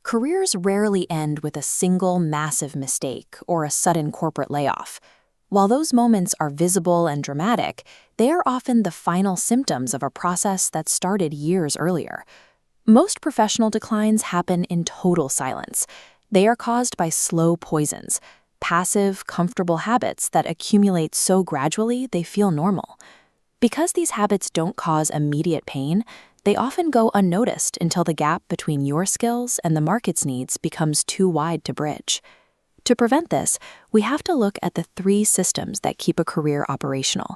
Careers rarely end with a single massive mistake or a sudden corporate layoff. While those moments are visible and dramatic, they are often the final symptoms of a process that started years earlier. Most professional declines happen in total silence. They are caused by slow poisons, passive, comfortable habits that accumulate so gradually they feel normal. Because these habits don't cause immediate pain, they often go unnoticed until the gap between your skills and the market's needs becomes too wide to bridge. To prevent this, we have to look at the three systems that keep a career operational: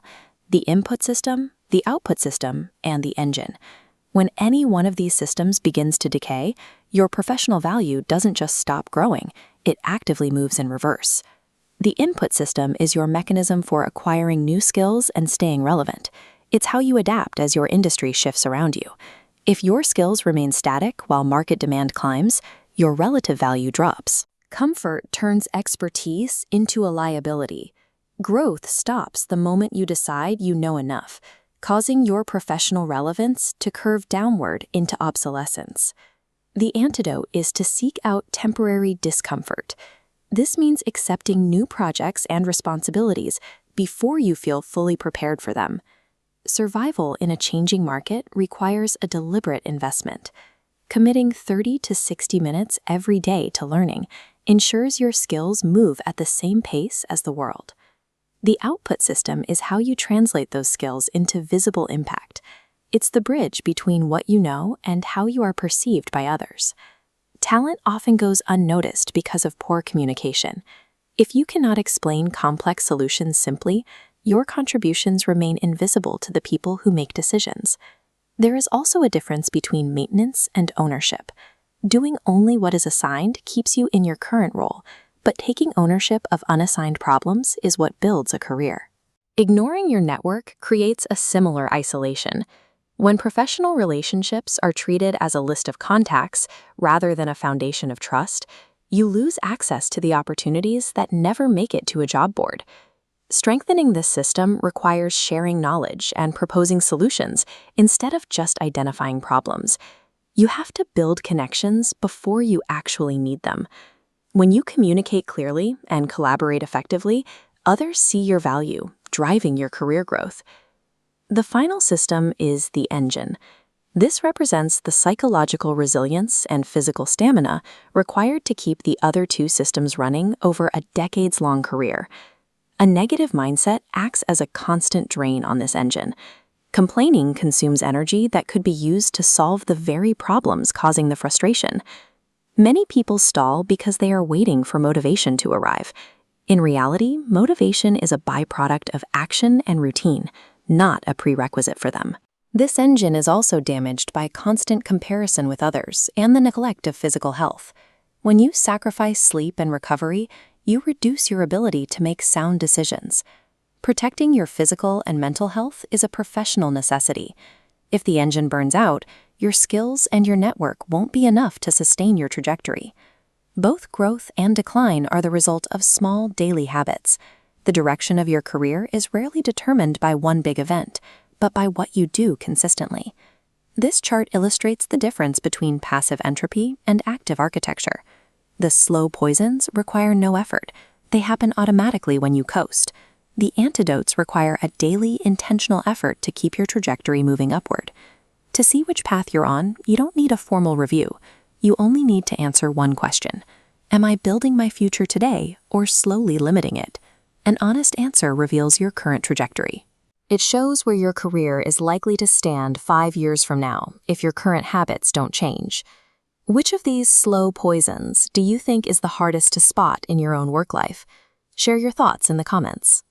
the input system, the output system, and the engine. When any one of these systems begins to decay, your professional value doesn't just stop growing, it actively moves in reverse. The input system is your mechanism for acquiring new skills and staying relevant. It's how you adapt as your industry shifts around you. If your skills remain static while market demand climbs, your relative value drops. Comfort turns expertise into a liability. Growth stops the moment you decide you know enough, causing your professional relevance to curve downward into obsolescence. The antidote is to seek out temporary discomfort. This means accepting new projects and responsibilities before you feel fully prepared for them. Survival in a changing market requires a deliberate investment. Committing 30 to 60 minutes every day to learning ensures your skills move at the same pace as the world. The output system is how you translate those skills into visible impact. It's the bridge between what you know and how you are perceived by others. Talent often goes unnoticed because of poor communication. If you cannot explain complex solutions simply, your contributions remain invisible to the people who make decisions. There is also a difference between maintenance and ownership. Doing only what is assigned keeps you in your current role, but taking ownership of unassigned problems is what builds a career. Ignoring your network creates a similar isolation. When professional relationships are treated as a list of contacts rather than a foundation of trust, you lose access to the opportunities that never make it to a job board. Strengthening this system requires sharing knowledge and proposing solutions instead of just identifying problems. You have to build connections before you actually need them. When you communicate clearly and collaborate effectively, others see your value, driving your career growth. The final system is the engine. This represents the psychological resilience and physical stamina required to keep the other two systems running over a decades-long career. A negative mindset acts as a constant drain on this engine. Complaining consumes energy that could be used to solve the very problems causing the frustration. Many people stall because they are waiting for motivation to arrive. In reality, motivation is a byproduct of action and routine, not a prerequisite for them. This engine is also damaged by constant comparison with others and the neglect of physical health. When you sacrifice sleep and recovery, you reduce your ability to make sound decisions. Protecting your physical and mental health is a professional necessity. If the engine burns out, your skills and your network won't be enough to sustain your trajectory. Both growth and decline are the result of small daily habits. The direction of your career is rarely determined by one big event, but by what you do consistently. This chart illustrates the difference between passive entropy and active architecture. The slow poisons require no effort. They happen automatically when you coast. The antidotes require a daily, intentional effort to keep your trajectory moving upward. To see which path you're on, you don't need a formal review. You only need to answer one question. Am I building my future today or slowly limiting it? An honest answer reveals your current trajectory. It shows where your career is likely to stand 5 years from now if your current habits don't change. Which of these slow poisons do you think is the hardest to spot in your own work life? Share your thoughts in the comments.